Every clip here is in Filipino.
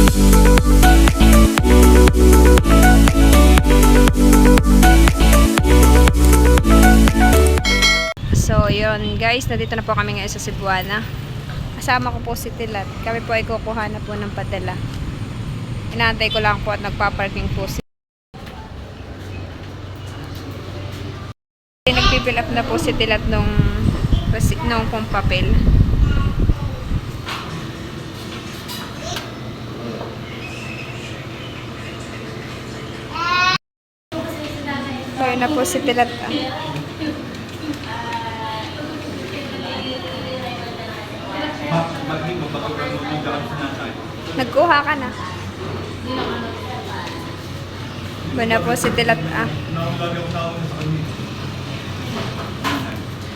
So, yun guys, nandito na po kami ngayon sa Cebuana. Kasama ko po si Tilat. Kami po ay kukuha na po ng padala. Inaantay ko lang po at nagpa-parking po si nagpipill up na po si Tilat nung pong papel. So, yun na po si Tilat. Nagkuha ka na. Bana po si Tilat.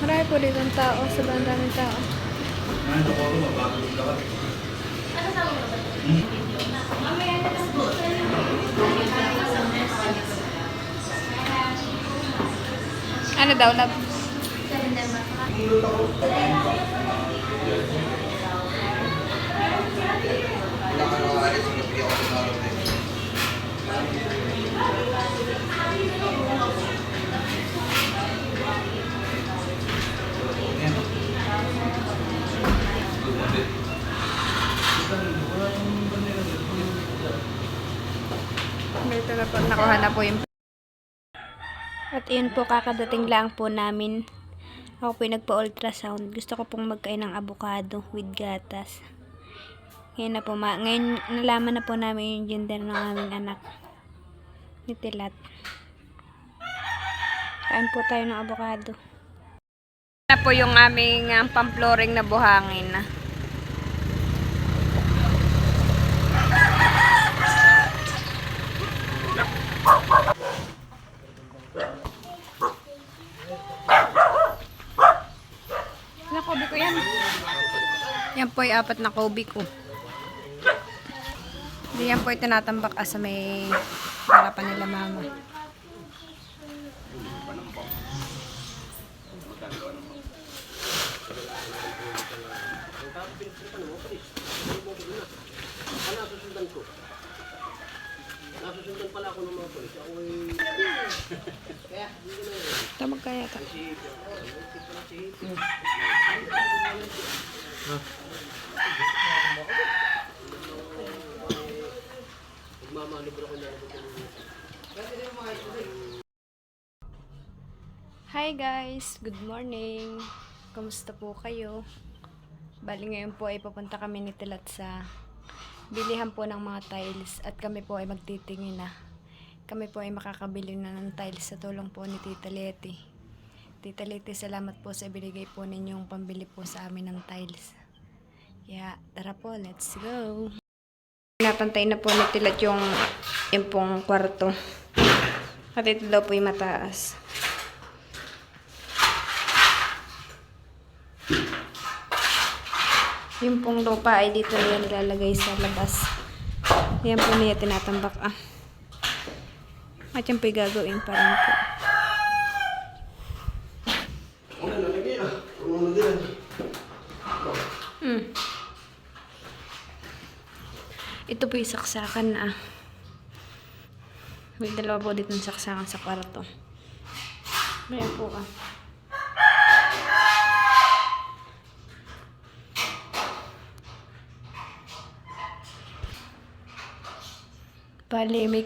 Marami po dito ang tao. Sobrang daming tao. Ano daw, love? Dito na po, nakuha na po yung. At yun po, kakadating lang po namin. Ako po yung nagpa-ultrasound. Gusto ko pong magkain ng avocado with gatas. Ngayon na po, ngayon nalaman na po namin yung gender ng aming anak. Ni Tilat. Kain po tayo ng avocado. Na po yung aming pamploring na buhangin. Ilang kobe ko yan? Yan po ay 4 na kobe ko. Hindi yan po ay tinatambak sa may harapan nila mama. Nasusundan pala ako ng mga polis. Ako ay... Tamag kaya ka. Hi guys! Good morning! Kamusta po kayo? Bali ngayon po ay papunta kami ni Tilat sa bilihan po ng mga tiles at kami po ay magtitingin na. Kami po ay makakabili na ng tiles sa tulong po ni Tita Leti. Tita Leti, salamat po sa binigay po ninyong pambili po sa amin ng tiles. Kaya tara po, let's go! Natantay na po ni Tilat yung pong kwarto. At ito daw po yung mataas. Yung pong lupa ay dito niya nilalagay sa labas. Yan po niya tinatambak. At yan po yung gagawin pa rin po. Ito po yung saksakan na. May dalawa po dito ng saksakan sa kwarto. Ayan po . Bali, may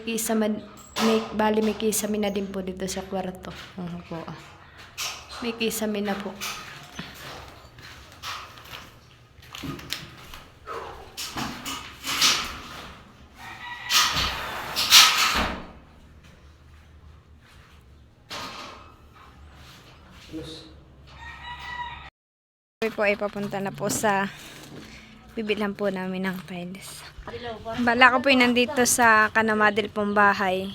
kisame na din po dito sa kwarto. May kisame na po. Kami po ay papunta na po sa bibilhan po namin ng tiles. Bala ko po yung nandito sa kanamadil pong bahay.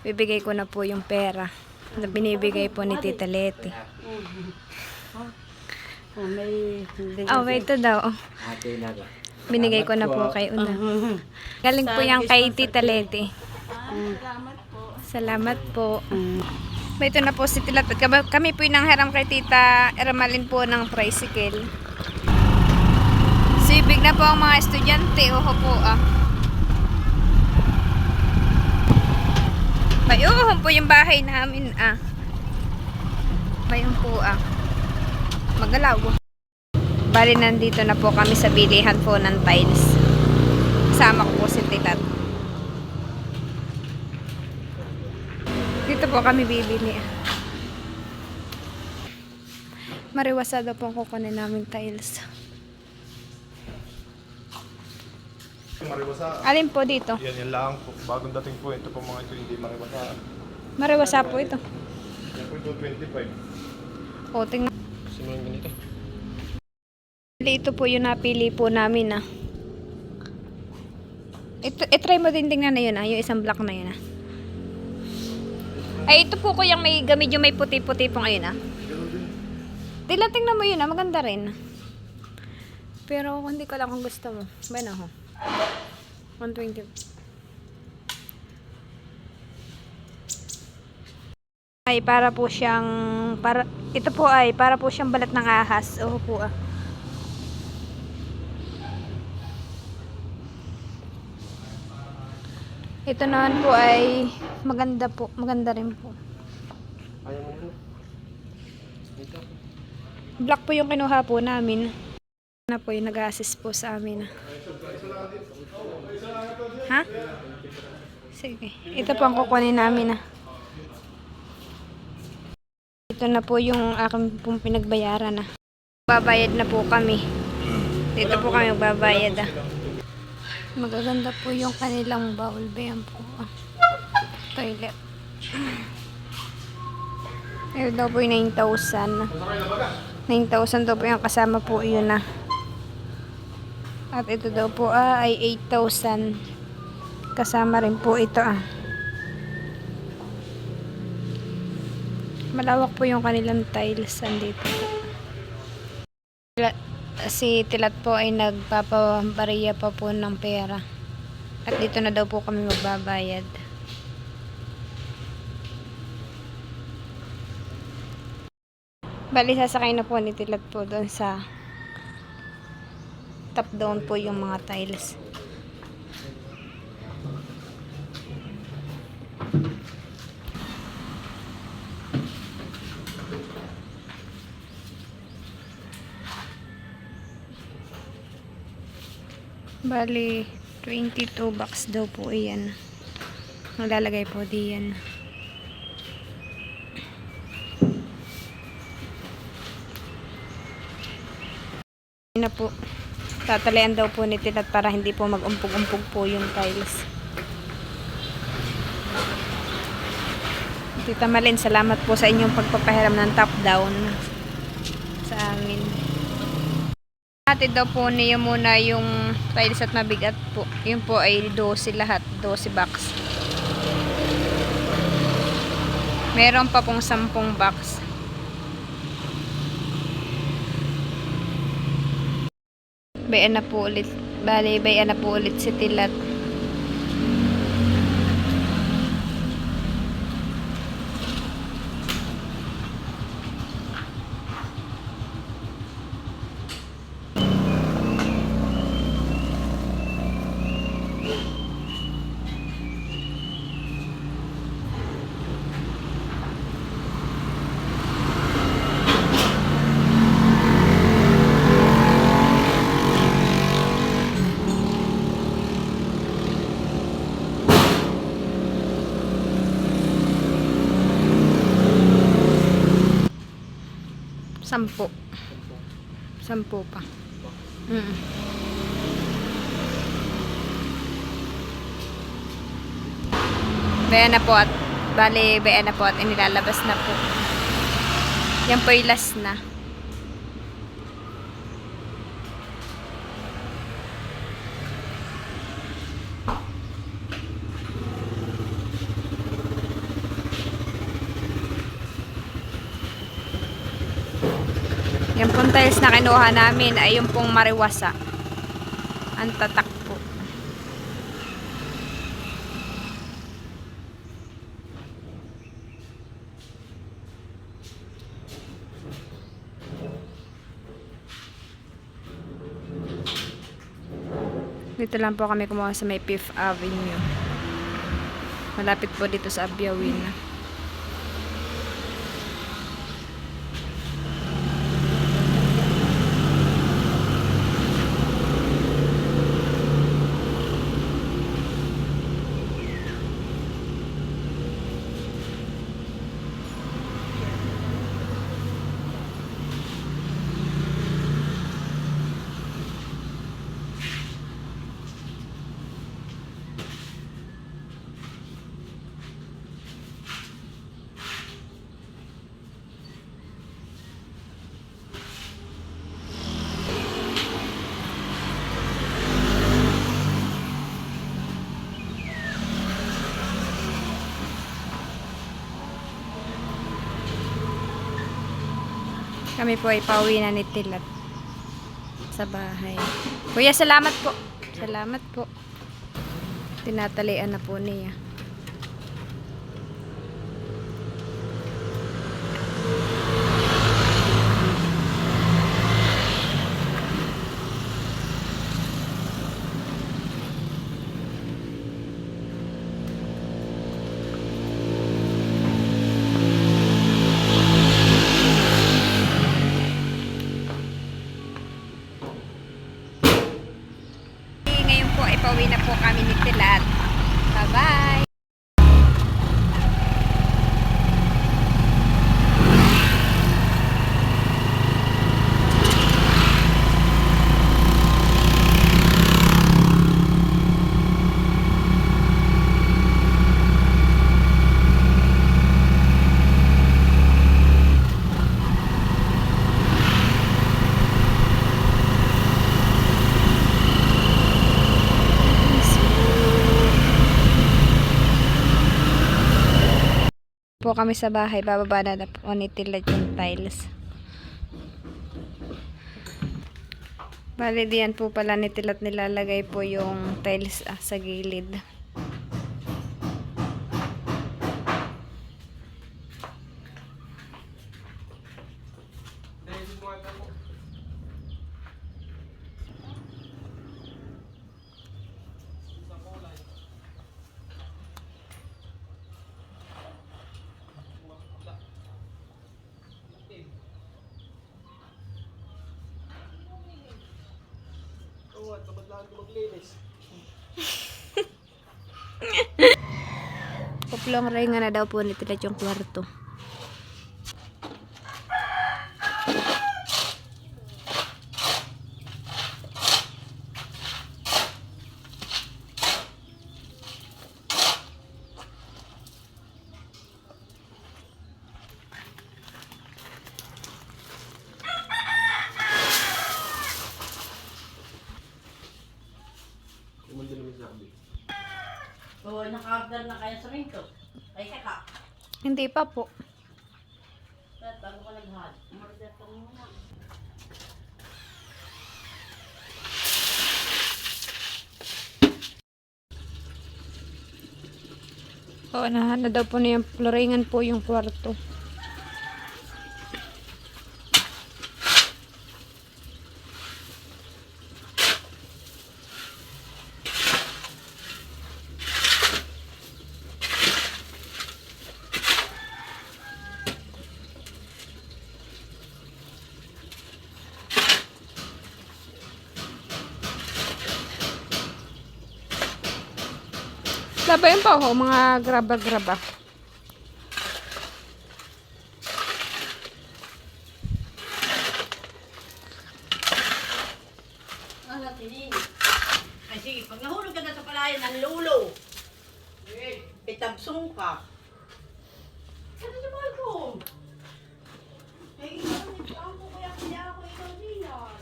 Bibigay ko na po yung pera na binibigay po ni Tita Leti. Wait, ito daw. Binigay ko na po kay Una. Galing po yan kay Tita Leti. Salamat po. Ito na po si Tilat. Kami po yung nanghiram kay Tita Ermalin po ng tricycle. Sibig na po ang mga estudyante. Oho po . May uhon po yung bahay namin ah. May po ah. Magalaw. Bali nandito na po kami sa bilihan po ng tiles. Kasama ko po si Tilat. Dito po kami bibili ah. Mariwasada po ang kukunin namin tiles. Mariwasa. Alin po dito? Yan lang po. Bagong dating po. Ito po mga ito hindi mariwasa. Mariwasa po ito. Yan po ito 25. O, tingnan. Kasi mga ganito. Ito po yung napili po namin ah. I-try mo din tingnan na yun ah. Yung isang black na yun ah. Ay, ito po ko yung may gamit yung may puti-puti po ngayon ah. Tingnan mo yun ah. Maganda rin. Pero hindi ko lang kung gusto mo. Bueno ho. 120. Ay, para po siyang ito po ay para po siyang balat ng ahas. Oo po ah. Ito naman po ay maganda po. Maganda rin po. Ayaw mo na. Dito. Black po yung kinuha po namin. Na po yung nag-assist po sa amin. Ha? Sige. Ito po ang kukunin namin ah. Ito na po yung aking pong pinagbayaran ah. Babayad na po kami. Dito po kami magbabayad ah. Magaganda po yung kanilang bowl. Bayan po ah. Toilet. Ito daw po yung 9,000. 9,000 daw po yung kasama po yun ah. At ito daw po ay 8,000. Kasama rin po ito ah. Malawak po yung kanilang tiles andito. Si Tilat po ay nagpapabariya pa po ng pera. At dito na daw po kami magbabayad. Bali sasakay na po ni Tilat po doon sa top down po yung mga tiles. Bali 22 bucks daw po iyan. Maglalagay po diyan. Na po. Tatalian daw po ni Tilat para hindi po mag-umpog-umpog po yung tiles. Tita Malin, salamat po sa inyong pagpapahiram ng top down sa amin. Hatid daw po niya muna yung tiles at mabigat po. Yun po ay 12 lahat. 12 box. Meron pa pong 10 box. Bayan na po ulit. Bali, bayan na po ulit si Tilat. Sampo. Sampo pa. Bayan na po at bali, bayan na po at inilalabas na po. Yan po yung last na. Yung pong tiles na kinuha namin ay yung pong mariwasa. Ang tatak po. Dito lang po kami kumuha sa may 5th Avenue. Malapit po dito sa Abyawin. Kami po ay pauwi na ni Tilat sa bahay. Kuya, salamat po. Salamat po. Tinatalian na po niya. Ngayon po ay pauwi na po kami ni Tilat. Bye-bye! Po kami sa bahay, bababa na po ni Tilat yung tiles. Bali diyan po pala ni Tilat nilalagay po yung tiles sa gilid. Oo, at kamadlaan ko maglinis. Kuplong ringa na daw po ni Tilat yung kwarto. Kumanda naman sa akin. Oo, naka-order na kayo sa minto. Ay, teka. Hindi pa po. Dahil bago ko nag-hot, umorder ka muna. Oo, na daw po niya floringan po yung kwarto. Labayan pa ho, mga graba-graba. Ano, tining? Ay, sige, pag nahulog ka na sa palayan ng lulo, itabsong ka. Ano si Malcolm? Eh, ikaw, nagkaan ko kaya kaya ako ikaw diyan.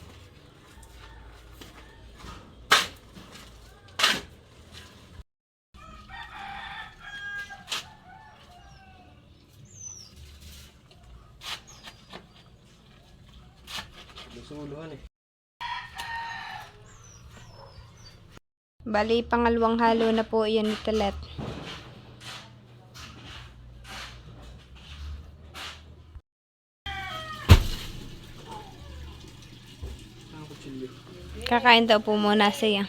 Sumuluhan eh. Bali, pangalawang halo na po yan ni Tilat. Ang kutsilyo. Kakain daw po muna siya.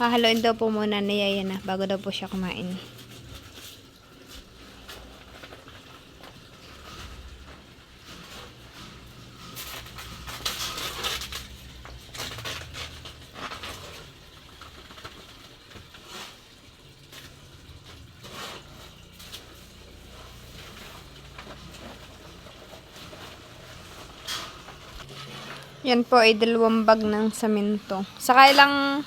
Hahaluin daw po muna ni Yaya na bago daw po siya kumain. Yan po ay 2 bag ng semento. Saka ilang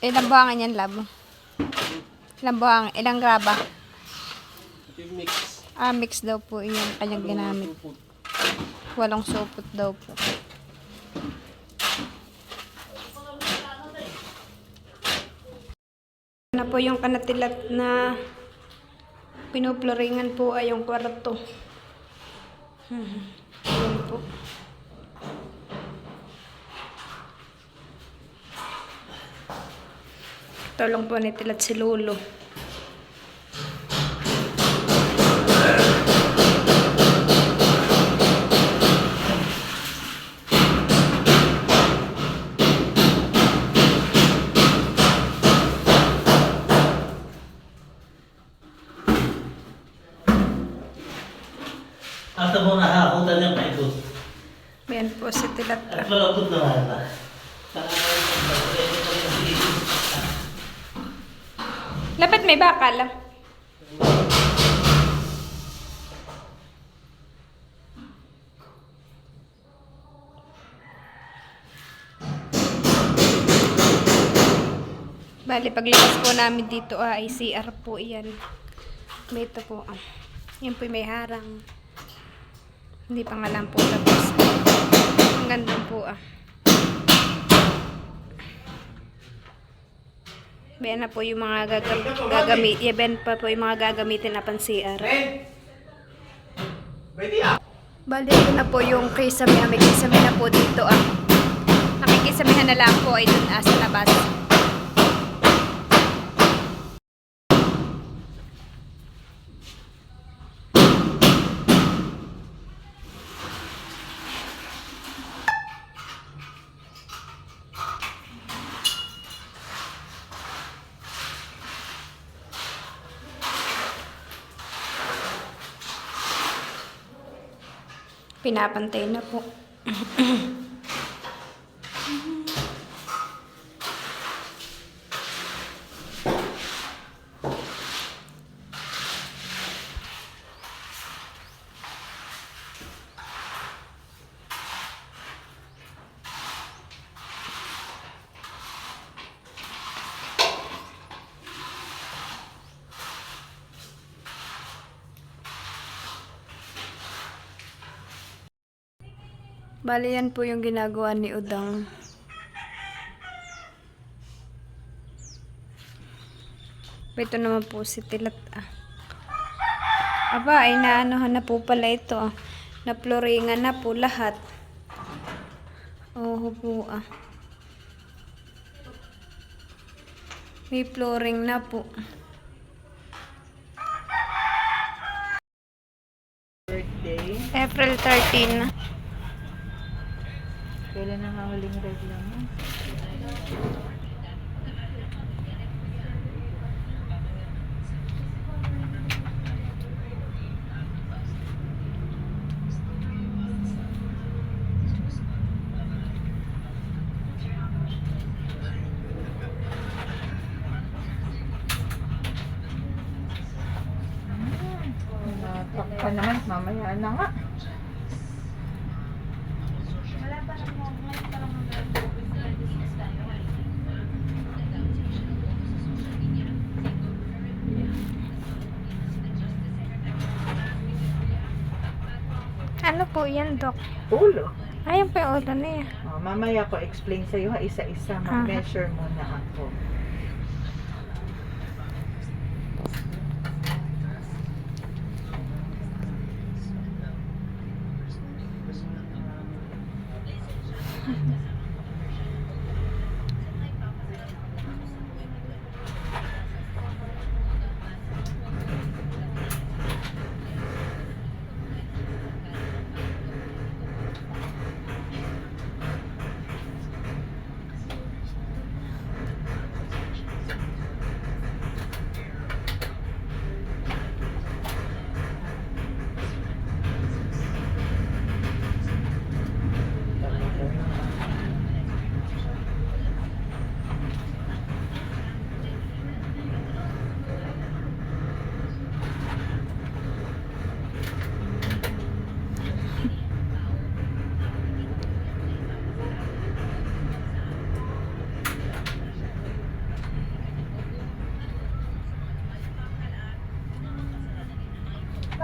buhangan yan, labo? Ilang buhangan? Ilang graba? Ito yung mix. Mix daw po yung kanyang ginamit. Supot. 8 supot daw po. Na po yung kanatilat na pinuploringan po ay yung kwarto. Yan po. Tulong po ni Tilat si Lolo. Asa mo nakakutan niya pa ito. Yan po si Tilat. At malapot na nga na. Dapat may bakal lang. Bali, paglabas po namin dito ay CR po yan. Ito po. Yan po may harang. Hindi pa nga lang po tapos. Ang ganda po . Yan na po yung mga gagamitin na pang CR. Bali, ito na po yung kisame. May kisame na po dito . Nakikisamihan na lang po ay dun sa labas. Pinapantay na po. Bali, yan po yung ginagawa ni Udang. Ito naman po si Tilat . Aba, ay naanohan na po pala ito . Naploringan na po lahat. Oo po . May flooring na po. Birthday. April 13. Kailan ang huling regla mo? Takpa naman, mamaya na nga. Ano po yan, Dok? Ulo. Ayan po yung ulo niya. Oh, mamaya ko explain sa'yo ha, isa-isa. Mag-measure muna ako.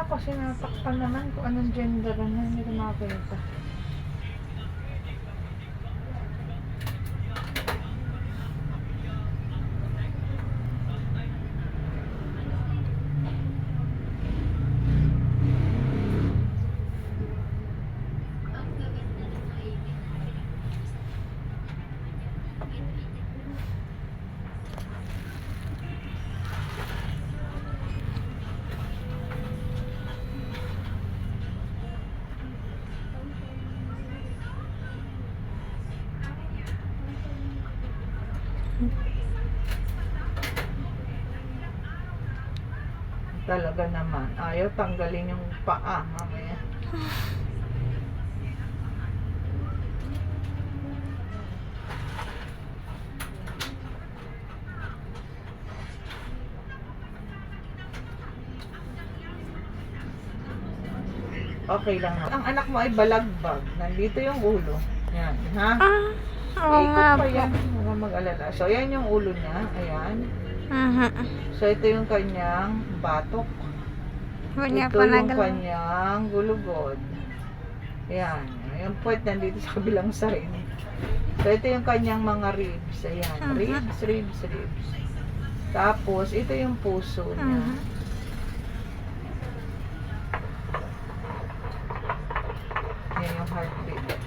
kasi natakpan naman kung anong gender na hindi ko makita. Talaga naman. Ayaw tanggalin yung paa mamaya. Okay lang. Ang anak mo ay balagbag. Nandito yung ulo. Yan, ha? Oo Ikot nga pa po. yan. Huwag kang mag-alala. So, yan yung ulo niya. Ayan. So, ito yung kanyang batok. Kanya Ito po yung kanyang gulugod. Ayan. Yung puwet nandito sa kabilang side. So, ito yung kanyang mga ribs. Ayan. Ribs, ribs, ribs. Tapos, ito yung puso niya. Yan yung heartbeat.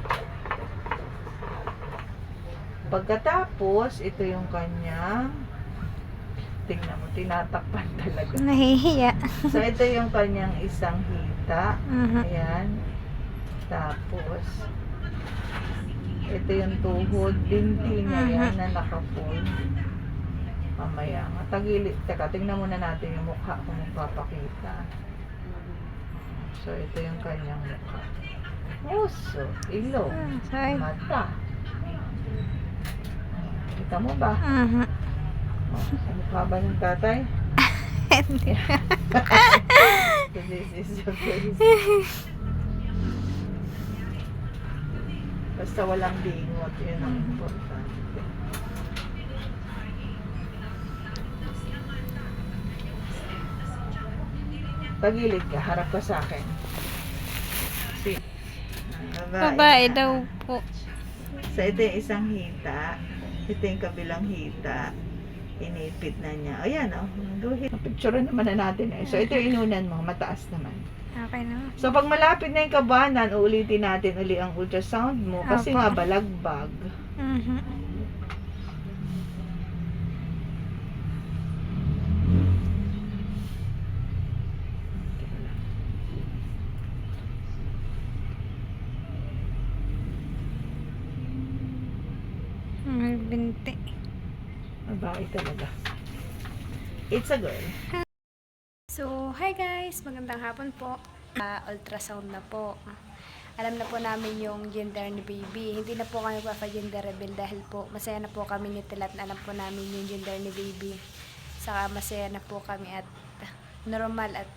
Pagkatapos, ito yung kanyang, tingnan mo, tinatakpan talaga. Nahihiya. So, ito yung kanyang isang hita. Ayan. Tapos, ito yung tuhod, binti niya yan na naka-full. Mamaya, matagilid. Teka, tingnan muna natin yung mukha kung magpapakita. So, ito yung kanyang mukha. Puso, ilong, mata. Kita mo ba? Sa mukha ba ng tatay? So, this is the face. Basta walang bingot, yun ang importante. Tagilid ka, harap ka sa akin. See? Babae daw po. So, ito yung isang hita. Ito yung kabilang hita. Inipit na niya. Ayan, oh. Go ahead. Picture naman na natin eh. So, ito yung inunan mo. Mataas naman. Okay na. So, pag malapit na yung kabanan, uulitin natin uli ang ultrasound mo. Kasi Opo. nga balagbag. Binti. Babae talaga. It's a girl. So, hi guys! Magandang hapon po. Ultrasound na po. Alam na po namin yung gender ni baby. Hindi na po kami pa-gender reveal dahil po masaya na po kami ni Tilat na alam po namin yung gender ni baby. Saka masaya na po kami at normal at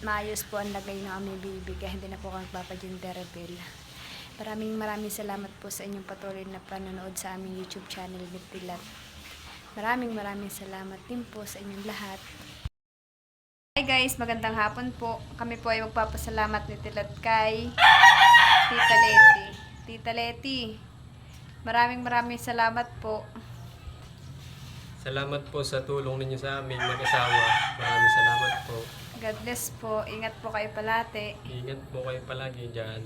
maayos po ang lagay ng aming baby kaya hindi na po kami pa-gender reveal. Maraming salamat po sa inyong patuloy na panonood sa aming YouTube channel ni Tilat. Maraming salamat din po sa inyong lahat. Hi guys, magandang hapon po. Kami po ay magpapasalamat ni Tilat kay Tita Leti. Tita Leti, maraming salamat po. Salamat po sa tulong ninyo sa amin mag-asawa. Maraming salamat po. God bless po. Ingat po kayo palate. Ingat po kayo palagi dyan.